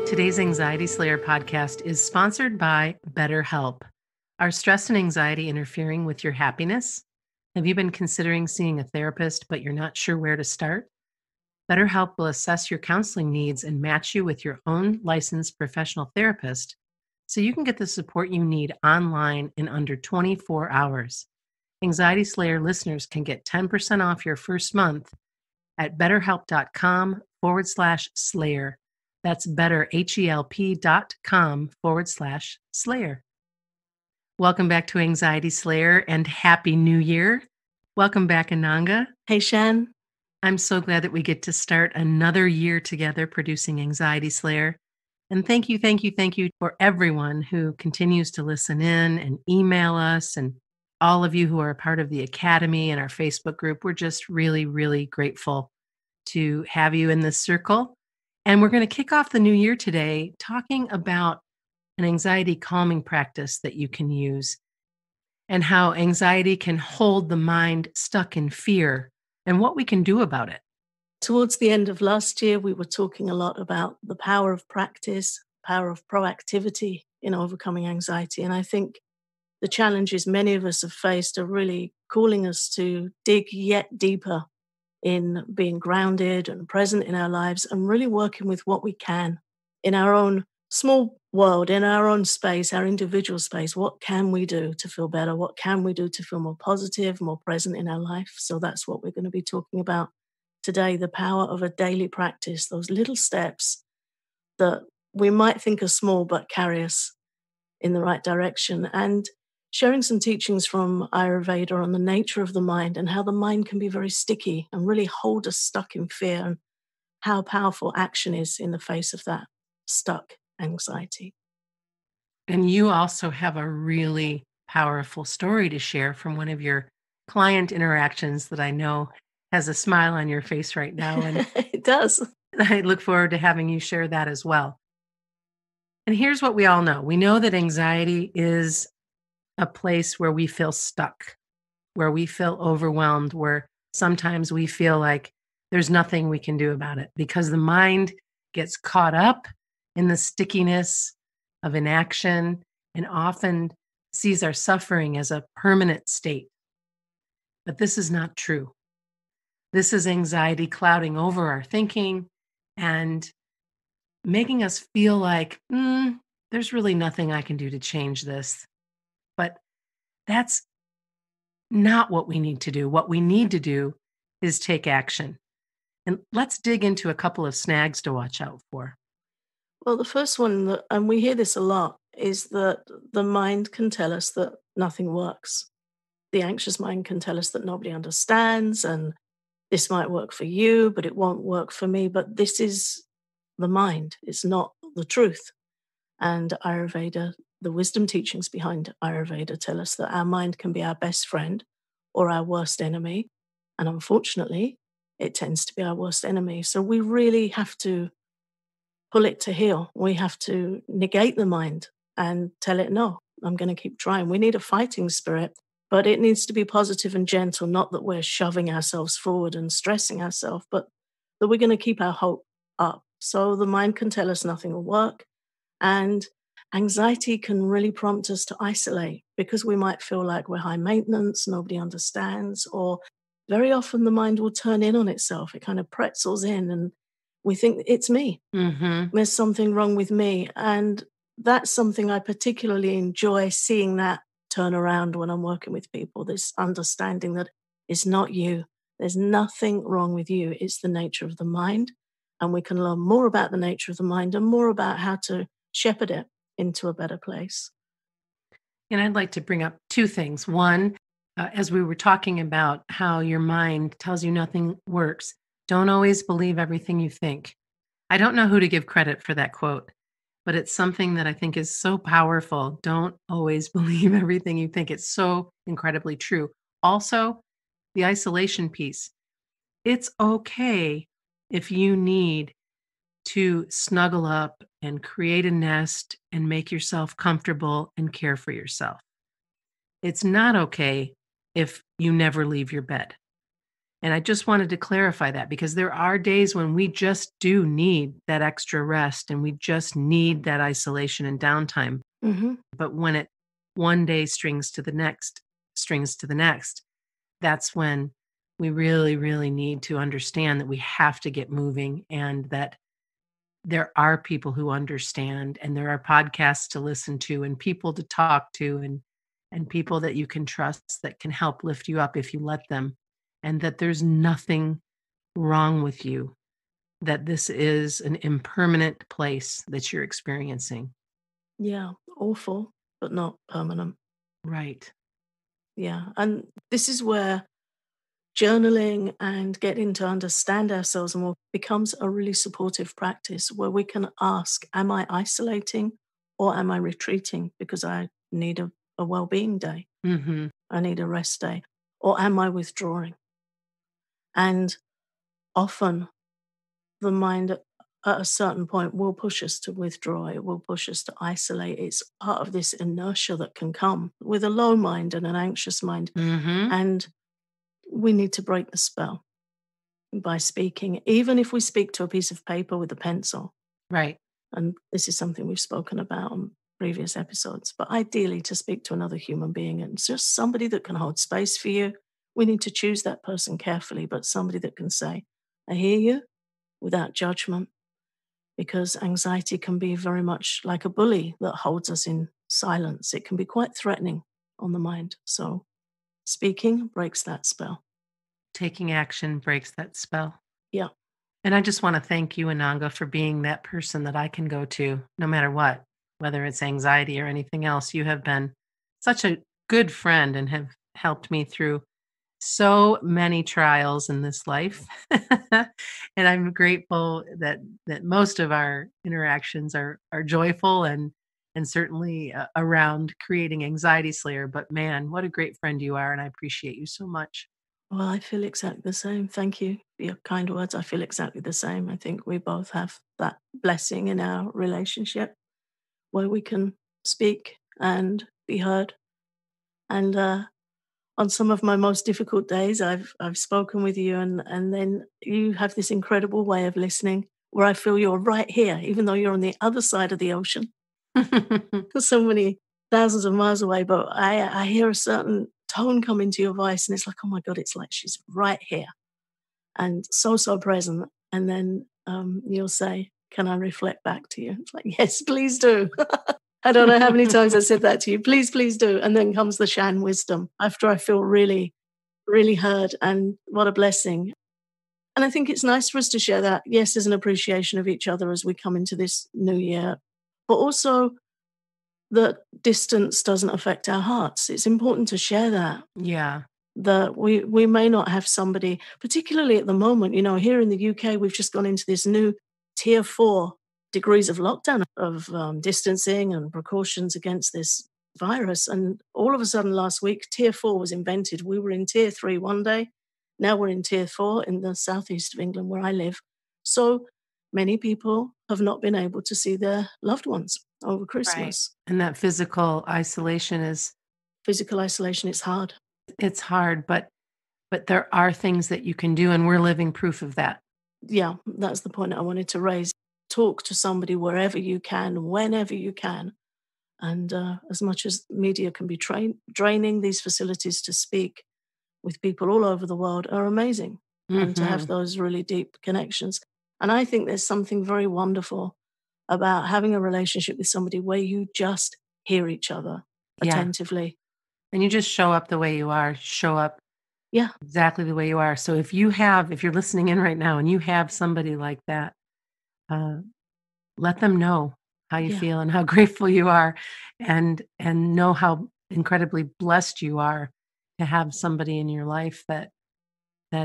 Today's Anxiety Slayer podcast is sponsored by BetterHelp. Are stress and anxiety interfering with your happiness? Have you been considering seeing a therapist, but you're not sure where to start? BetterHelp will assess your counseling needs and match you with your own licensed professional therapist so you can get the support you need online in under 24 hours. Anxiety Slayer listeners can get 10% off your first month at betterhelp.com/slayer. That's betterhelp.com/slayer. Welcome back to Anxiety Slayer and Happy New Year. Welcome back, Ananga. Hey, Shan. I'm so glad that we get to start another year together producing Anxiety Slayer. And thank you for everyone who continues to listen in and email us, and all of you who are a part of the Academy and our Facebook group. We're just really, really grateful to have you in this circle. And we're going to kick off the new year today talking about an anxiety calming practice that you can use and how anxiety can hold the mind stuck in fear and what we can do about it. Towards the end of last year, we were talking a lot about the power of practice, power of proactivity in overcoming anxiety. And I think the challenges many of us have faced are really calling us to dig yet deeper in being grounded and present in our lives and really working with what we can in our own small world, in our own space, our individual space. What can we do to feel better? What can we do to feel more positive, more present in our life? So that's what we're going to be talking about today, the power of a daily practice, those little steps that we might think are small but carry us in the right direction. And sharing some teachings from Ayurveda on the nature of the mind and how the mind can be very sticky and really hold us stuck in fear, and how powerful action is in the face of that stuck anxiety. And you also have a really powerful story to share from one of your client interactions that I know has a smile on your face right now. And it does. I look forward to having you share that as well. And here's what we all know. We know that anxiety is a place where we feel stuck, where we feel overwhelmed, where sometimes we feel like there's nothing we can do about it because the mind gets caught up in the stickiness of inaction and often sees our suffering as a permanent state. But this is not true. This is anxiety clouding over our thinking and making us feel like, there's really nothing I can do to change this. But that's not what we need to do. What we need to do is take action. And let's dig into a couple of snags to watch out for. Well, the first one, and we hear this a lot, is that the mind can tell us that nothing works. The anxious mind can tell us that nobody understands, and this might work for you, but it won't work for me. But this is the mind. It's not the truth. And Ayurveda, the wisdom teachings behind Ayurveda, tell us that our mind can be our best friend or our worst enemy. And unfortunately, it tends to be our worst enemy. So we really have to pull it to heel. We have to negate the mind and tell it, no, I'm going to keep trying. We need a fighting spirit, but it needs to be positive and gentle, not that we're shoving ourselves forward and stressing ourselves, but that we're going to keep our hope up. So the mind can tell us nothing will work. And anxiety can really prompt us to isolate because we might feel like we're high maintenance, nobody understands, or very often the mind will turn in on itself. It kind of pretzels in and we think it's me. Mm-hmm. There's something wrong with me. And that's something I particularly enjoy, seeing that turn around when I'm working with people, this understanding that it's not you. There's nothing wrong with you. It's the nature of the mind. And we can learn more about the nature of the mind and more about how to shepherd it into a better place. And I'd like to bring up two things. One, as we were talking about how your mind tells you nothing works, don't always believe everything you think. I don't know who to give credit for that quote, but it's something that I think is so powerful. Don't always believe everything you think. It's so incredibly true. Also, the isolation piece. It's okay if you need to snuggle up and create a nest and make yourself comfortable and care for yourself. It's not okay if you never leave your bed. And I just wanted to clarify that because there are days when we just do need that extra rest and we just need that isolation and downtime. Hmm. But when it one day strings to the next, that's when we really, really need to understand that we have to get moving and that there are people who understand and there are podcasts to listen to and people to talk to and people that you can trust that can help lift you up if you let them, and that there's nothing wrong with you, that this is an impermanent place that you're experiencing. Yeah, awful, but not permanent. Right. Yeah. And this is where journaling and getting to understand ourselves more becomes a really supportive practice where we can ask, am I isolating or am I retreating because I need a well being day? Mhm. I need a rest day. Or am I withdrawing? And often the mind at a certain point will push us to withdraw. It will push us to isolate. It's part of this inertia that can come with a low mind and an anxious mind. Mhm. And we need to break the spell by speaking, even if we speak to a piece of paper with a pencil. Right. And this is something we've spoken about on previous episodes, but ideally to speak to another human being and just somebody that can hold space for you. We need to choose that person carefully, but somebody that can say, I hear you without judgment, because anxiety can be very much like a bully that holds us in silence. It can be quite threatening on the mind. So speaking breaks that spell. Taking action breaks that spell. Yeah. And I just want to thank you, Ananga, for being that person that I can go to no matter what, whether it's anxiety or anything else. You have been such a good friend and have helped me through so many trials in this life. And I'm grateful that most of our interactions are joyful and certainly around creating anxiety slayer. But man, what a great friend you are. And I appreciate you so much. Well, I feel exactly the same. Thank you for your kind words. I feel exactly the same. I think we both have that blessing in our relationship where we can speak and be heard. And on some of my most difficult days, I've spoken with you, and then you have this incredible way of listening where I feel you're right here, even though you're on the other side of the ocean, so many thousands of miles away. But I hear a certain tone come into your voice, and it's like, oh my God, it's like she's right here and so, so present. And then you'll say, can I reflect back to you? It's like, yes, please do. I don't know how many times I said that to you. Please, please do. And then comes the Shan wisdom after I feel really, really heard. And what a blessing. And I think it's nice for us to share that. Yes, there's an appreciation of each other as we come into this new year, but also that distance doesn't affect our hearts. It's important to share that. Yeah. That we may not have somebody, particularly at the moment, here in the UK, we've just gone into this new tier 4 degrees of lockdown of distancing and precautions against this virus. And all of a sudden last week, tier 4 was invented. We were in tier 3 one day. Now we're in tier 4 in the southeast of England where I live. So many people have not been able to see their loved ones over Right. Christmas. And that physical isolation is Physical isolation is hard. it's hard, but there are things that you can do and we're living proof of that. Yeah, that's the point I wanted to raise. Talk to somebody wherever you can, whenever you can. And as much as media can be draining, these facilities to speak with people all over the world are amazing and to have Mhm. those really deep connections. And I think there's something very wonderful about having a relationship with somebody where you just hear each other Yeah. attentively. And you just show up the way you are, show up Yeah, exactly the way you are. So if you're listening in right now and you have somebody like that, uh, let them know how you yeah, feel and how grateful you are and know how incredibly blessed you are to have somebody in your life that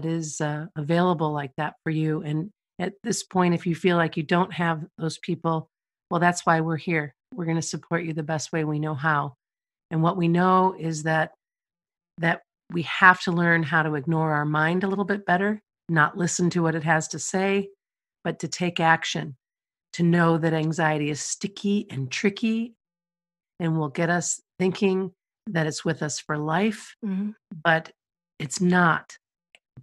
is available like that for you. And at this point, if you feel like you don't have those people, well, that's why we're here. We're going to support you the best way we know how. And what we know is that we have to learn how to ignore our mind a little bit better, not listen to what it has to say, but to take action, to know that anxiety is sticky and tricky and will get us thinking that it's with us for life, Hmm. but it's not.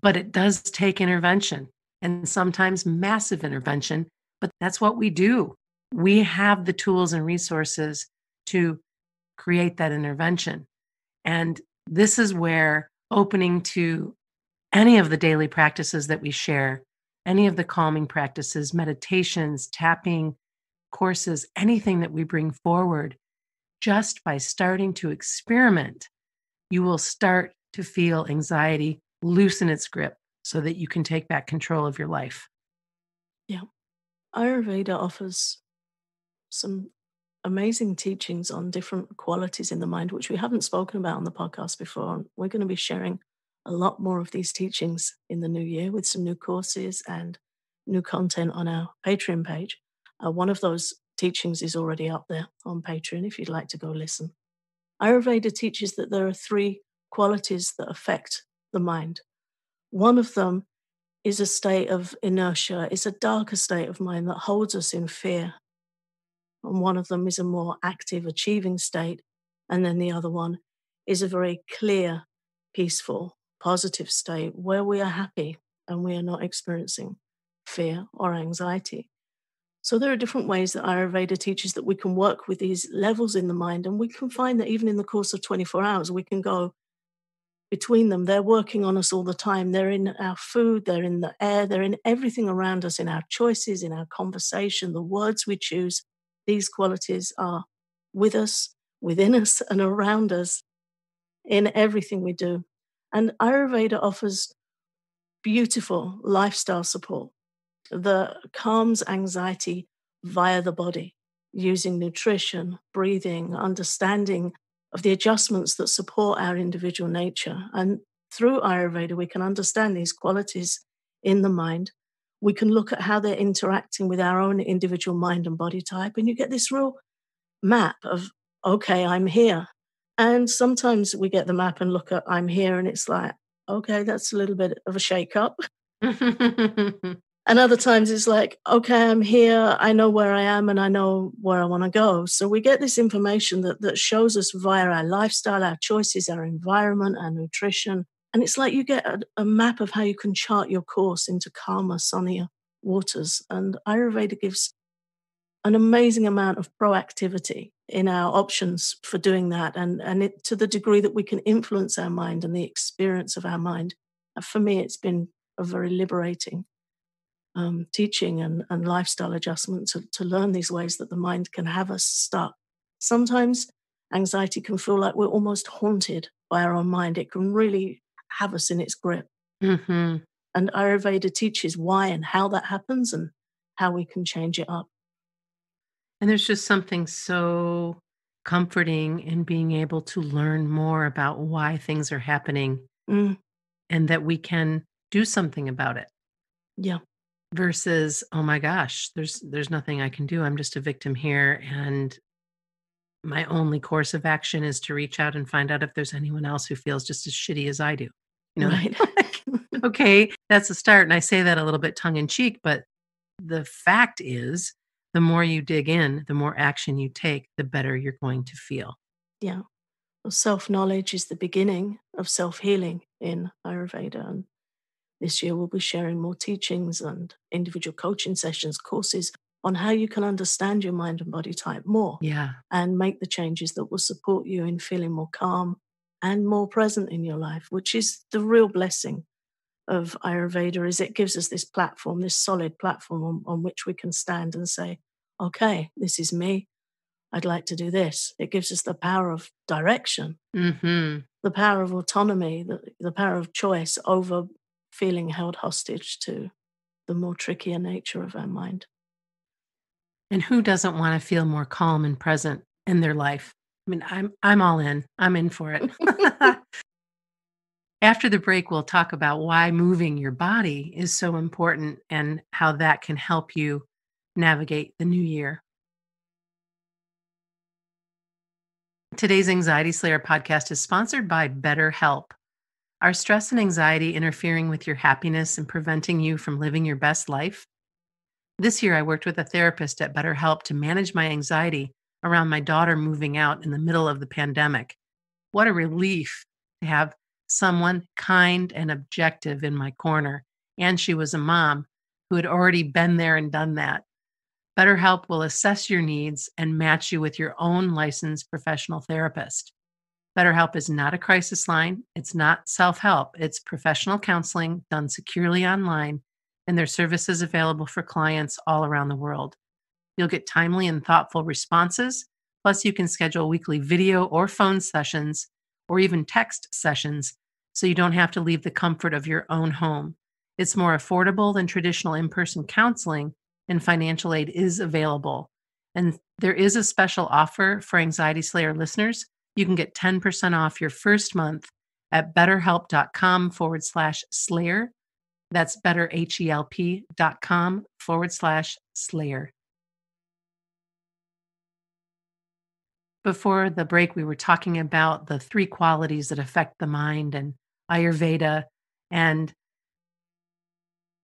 But it does take intervention, and sometimes massive intervention, but that's what we do. We have the tools and resources to create that intervention. And this is where opening to any of the daily practices that we share, any of the calming practices, meditations, tapping, courses, anything that we bring forward, just by starting to experiment, you will start to feel anxiety loosen its grip so that you can take back control of your life. Yeah. Ayurveda offers some amazing teachings on different qualities in the mind, which we haven't spoken about on the podcast before. And we're going to be sharing a lot more of these teachings in the new year with some new courses and new content on our Patreon page. One of those teachings is already up there on Patreon if you'd like to go listen. Ayurveda teaches that there are three qualities that affect the mind. One of them is a state of inertia, it's a darker state of mind that holds us in fear. And one of them is a more active, achieving state. And then the other one is a very clear, peaceful, positive state where we are happy and we are not experiencing fear or anxiety. So there are different ways that Ayurveda teaches that we can work with these levels in the mind. And we can find that even in the course of 24 hours, we can go between them. They're working on us all the time. They're in our food, they're in the air, they're in everything around us, in our choices, in our conversation, the words we choose. These qualities are with us, within us, and around us in everything we do. And Ayurveda offers beautiful lifestyle support that calms anxiety via the body using nutrition, breathing, understanding of the adjustments that support our individual nature. And through Ayurveda, we can understand these qualities in the mind. We can look at how they're interacting with our own individual mind and body type. And you get this real map of, okay, I'm here. And sometimes we get the map and look at, I'm here, and it's like, okay, that's a little bit of a shake up. And other times it's like, okay, I'm here, I know where I am, and I know where I want to go. So we get this information that shows us via our lifestyle, our choices, our environment, our nutrition. And it's like you get a map of how you can chart your course into calmer, sunnier waters. And Ayurveda gives an amazing amount of proactivity in our options for doing that. And it, to the degree that we can influence our mind and the experience of our mind. For me, it's been a very liberating teaching and lifestyle adjustment to learn these ways that the mind can have us stuck. Sometimes anxiety can feel like we're almost haunted by our own mind. It can really have us in its grip. Hmm. And Ayurveda teaches why and how that happens and how we can change it up. And there's just something so comforting in being able to learn more about why things are happening Mm, and that we can do something about it yeah, versus, oh my gosh, there's nothing I can do. I'm just a victim here, and my only course of action is to reach out and find out if there's anyone else who feels just as shitty as I do. You know, right. like, okay, that's a start. And I say that a little bit tongue in cheek, but the fact is, the more you dig in, the more action you take, the better you're going to feel. Yeah. Well, self knowledge is the beginning of self healing in Ayurveda. And this year, we'll be sharing more teachings and individual coaching sessions, courses on how you can understand your mind and body type more Yeah. and make the changes that will support you in feeling more calm and more present in your life, which is the real blessing of Ayurveda. Is it gives us this platform, this solid platform on which we can stand and say, okay, this is me. I'd like to do this. It gives us the power of direction, Hmm. the power of autonomy, the power of choice over feeling held hostage to the more trickier nature of our mind. And who doesn't want to feel more calm and present in their life? I mean, I'm all in. I'm in for it. After the break, we'll talk about why moving your body is so important and how that can help you navigate the new year. Today's Anxiety Slayer podcast is sponsored by BetterHelp. Are stress and anxiety interfering with your happiness and preventing you from living your best life? This year, I worked with a therapist at BetterHelp to manage my anxiety around my daughter moving out in the middle of the pandemic. what a relief to have someone kind and objective in my corner. And she was a mom who had already been there and done that. BetterHelp will assess your needs and match you with your own licensed professional therapist. BetterHelp is not a crisis line. It's not self-help. It's professional counseling done securely online, and their service is available for clients all around the world. You'll get timely and thoughtful responses. Plus, you can schedule weekly video or phone sessions or even text sessions so you don't have to leave the comfort of your own home. It's more affordable than traditional in-person counseling, and financial aid is available. And there is a special offer for Anxiety Slayer listeners. You can get 10% off your first month at betterhelp.com/slayer. That's betterhelp.com/slayer. Before the break, we were talking about the 3 qualities that affect the mind and Ayurveda, and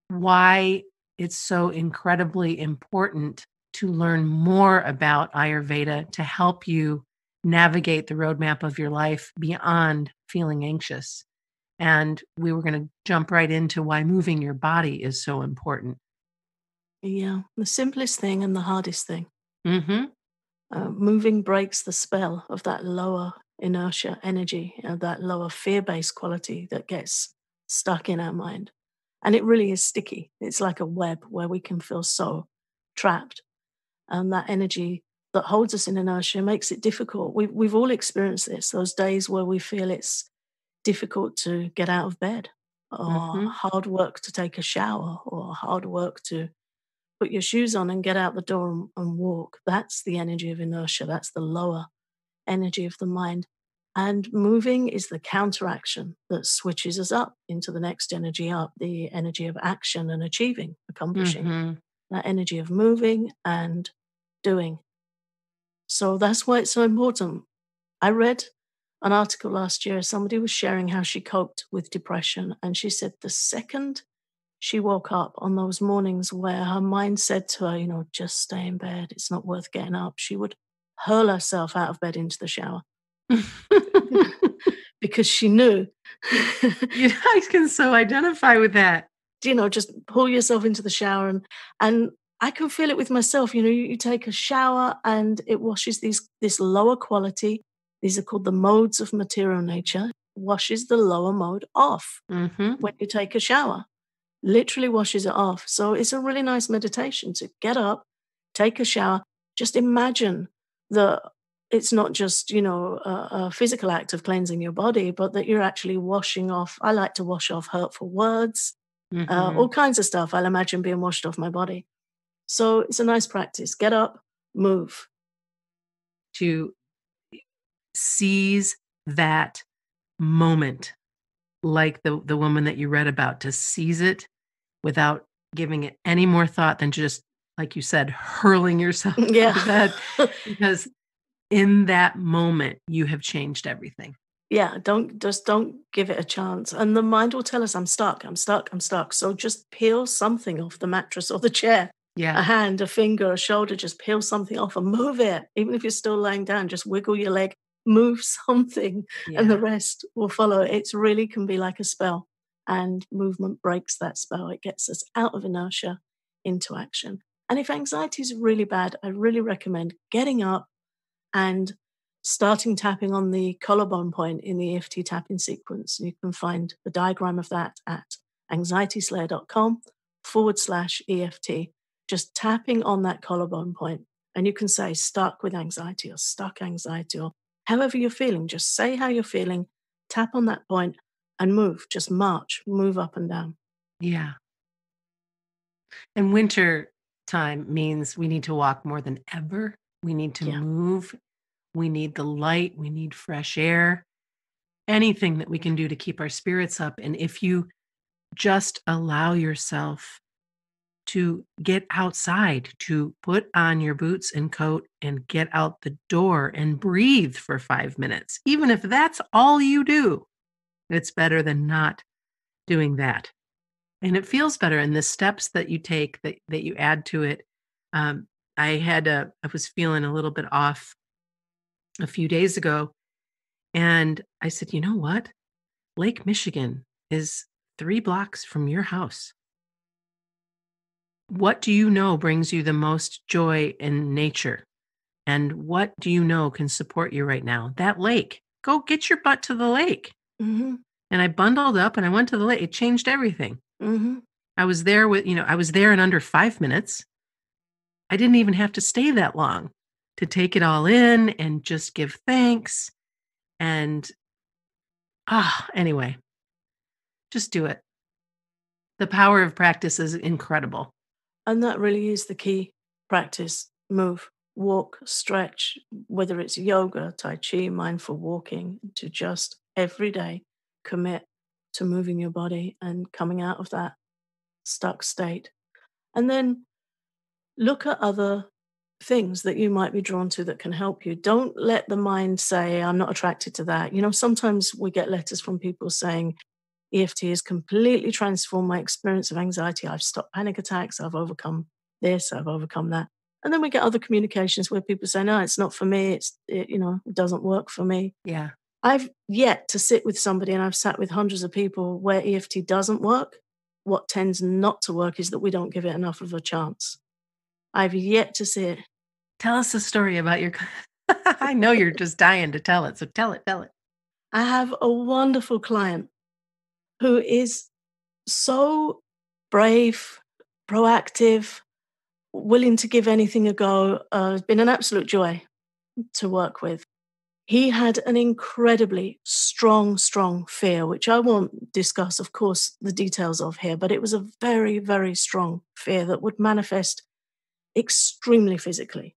why it's so incredibly important to learn more about Ayurveda to help you navigate the roadmap of your life beyond feeling anxious. And we were going to jump right into why moving your body is so important. Yeah, the simplest thing and the hardest thing. Hmm. Moving breaks the spell of that lower inertia energy, that lower fear based quality that gets stuck in our mind. And it really is sticky. It's like a web where we can feel so trapped. And that energy that holds us in inertia makes it difficult. We've all experienced this, those days where we feel it's difficult to get out of bed, or Hmm. hard work to take a shower, or hard work to put your shoes on and get out the door and walk. That's the energy of inertia. That's the lower energy of the mind. And moving is the counteraction that switches us up into the next energy up, the energy of action and achieving, accomplishing, Hmm. that energy of moving and doing. So that's why it's so important. I read an article last year. Somebody was sharing how she coped with depression. And she said the second she woke up on those mornings where her mind said to her, just stay in bed, it's not worth getting up, she would hurl herself out of bed into the shower because she knew, Yeah, I can so identify with that. just pull yourself into the shower. And I can feel it with myself. You take a shower and it washes this lower quality. These are called the modes of material nature. Washes the lower mode off Hmm. when you take a shower. Literally washes it off. So it's a really nice meditation to get up, take a shower. Just imagine that it's not just, a physical act of cleansing your body, but that you're actually washing off. I like to wash off hurtful words, all Hmm. kinds of stuff. I'll imagine being washed off my body. So it's a nice practice. Get up, move. To seize that moment, like the woman that you read about, to seize it without giving it any more thought than just, like you said, hurling yourself Yeah. out of bed, because in that moment, you have changed everything. Yeah, don't give it a chance. And the mind will tell us, I'm stuck, I'm stuck, I'm stuck. So just peel something off the mattress or the chair. A Yeah. hand, a finger, a shoulder, just peel something off and move it. Even if you're still lying down, just wiggle your leg, move something, and the Yeah. rest will follow. It's really can be like a spell. And movement breaks that spell. It gets us out of inertia into action. And if anxiety is really bad, I really recommend getting up and starting tapping on the collarbone point in the EFT tapping sequence. You can find the diagram of that at anxietyslayer.com/EFT. Just tapping on that collarbone point. And you can say stuck with anxiety or stuck anxiety or however you're feeling. Just say how you're feeling, tap on that point and move. Just march, move up and down. Yeah. And winter time means we need to walk more than ever. We need to Yeah. move. We need the light. We need fresh air. Anything that we can do to keep our spirits up. And if you just allow yourself to get outside, to put on your boots and coat and get out the door and breathe for 5 minutes, even if that's all you do, it's better than not doing that. And it feels better. And the steps that you take, that you add to it. Um, I was feeling a little bit off a few days ago, And I said, you know what? Lake Michigan is 3 blocks from your house. What do you know brings you the most joy in nature? And what do you know can support you right now? That lake. Go get your butt to the lake. Mhm. And I bundled up and I went to the lake. It changed everything. Mhm. I was there I was there in under 5 minutes. I didn't even have to stay that long to take it all in and just give thanks. And anyway, just do it. The power of practice is incredible. And that really is the key. Practice, move, walk, stretch, whether it's yoga, tai chi, mindful walking, to just every day commit to moving your body and coming out of that stuck state. And then look at other things that you might be drawn to that can help you. Don't let the mind say, I'm not attracted to that. Sometimes we get letters from people saying, EFT has completely transformed my experience of anxiety. I've stopped panic attacks. I've overcome this. I've overcome that. And then we get other communications where people say, no, it's not for me. It doesn't work for me. Yeah. I've yet to sit with somebody, and I've sat with hundreds of people where EFT doesn't work. What tends not to work is that we don't give it enough of a chance. I've yet to see it. Tell us a story about your I know you're just dying to tell it, so tell it. I have a wonderful client who is so brave, proactive, willing to give anything a go. It's been an absolute joy to work with. He had an incredibly strong fear, which I won't discuss, of course, the details of here, but it was a very, very strong fear that would manifest extremely physically.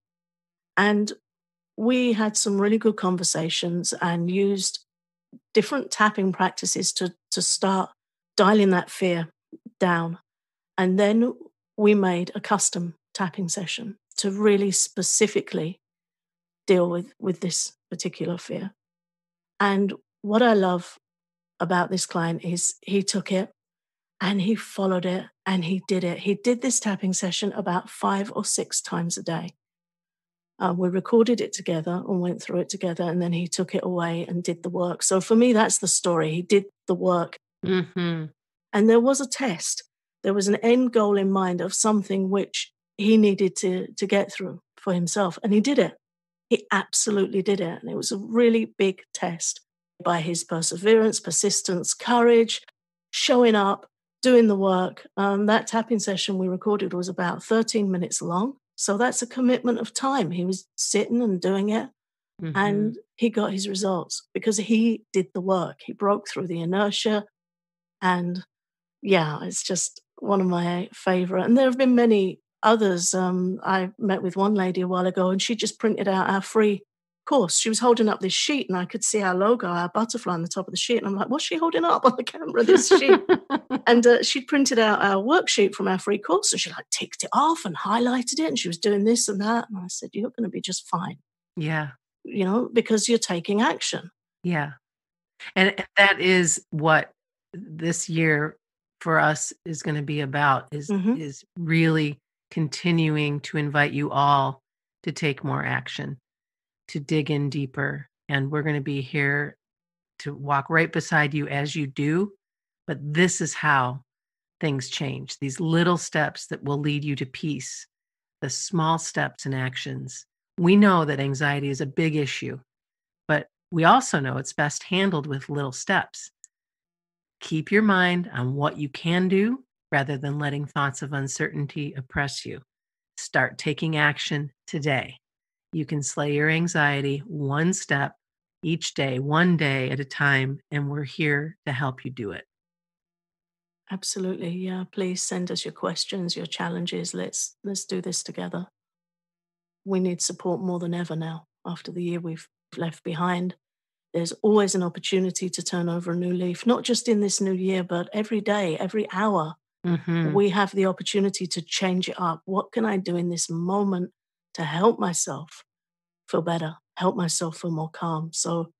And we had some really good conversations and used different tapping practices to start dialing that fear down. And then we made a custom tapping session to really specifically deal with this particular fear. And what I love about this client is he took it and he followed it and he did it. He did this tapping session about 5 or 6 times a day. We recorded it together and went through it together, and then he took it away and did the work. So for me, that's the story. He did the work. Mm-hmm. And there was a test. There was an end goal in mind of something which he needed to get through for himself. And he did it. He absolutely did it. And it was a really big test by his perseverance, persistence, courage, showing up, doing the work. That tapping session we recorded was about 13 minutes long. So that's a commitment of time. He was sitting and doing it. Mm-hmm. And he got his results because he did the work. He broke through the inertia. And yeah, it's just one of my favorite. And there have been many others. I met with one lady a while ago and she just printed out our free course. She was holding up this sheet and I could see our logo, our butterfly on the top of the sheet. And I'm like, what's she holding up on the camera, this sheet? And she printed out our worksheet from our free course and she like ticked it off and highlighted it. And she was doing this and that. And I said, you're going to be just fine. Yeah. Because you're taking action. Yeah. And that is what this year for us is going to be about is really continuing to invite you all to take more action, to dig in deeper. And we're going to be here to walk right beside you as you do. But this is how things change. These little steps that will lead you to peace, the small steps and actions. We know that anxiety is a big issue, but we also know it's best handled with little steps. Keep your mind on what you can do rather than letting thoughts of uncertainty oppress you. Start taking action today. You can slay your anxiety one step each day, one day at a time, and we're here to help you do it. Absolutely. Yeah. Please send us your questions, your challenges. Let's do this together. We need support more than ever now after the year we've left behind. There's always an opportunity to turn over a new leaf, not just in this new year, but every day, every hour. Mm-hmm. We have the opportunity to change it up. What can I do in this moment to help myself feel better, help myself feel more calm? So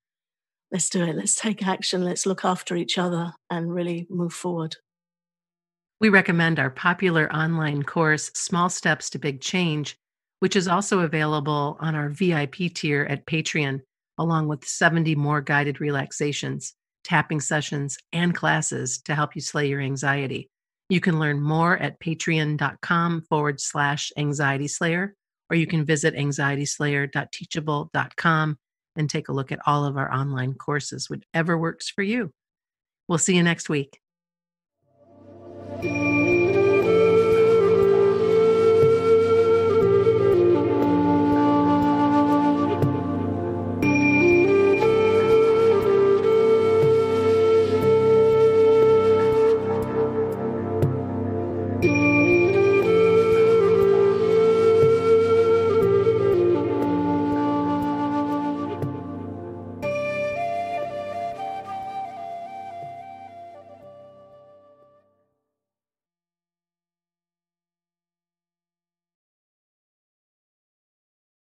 let's do it. Let's take action. Let's look after each other and really move forward. We recommend our popular online course, Small Steps to Big Change, which is also available on our VIP tier at Patreon. along with 70 more guided relaxations, tapping sessions, and classes to help you slay your anxiety. You can learn more at patreon.com/anxiety slayer, or you can visit anxietyslayer.teachable.com and take a look at all of our online courses, whichever works for you. We'll see you next week.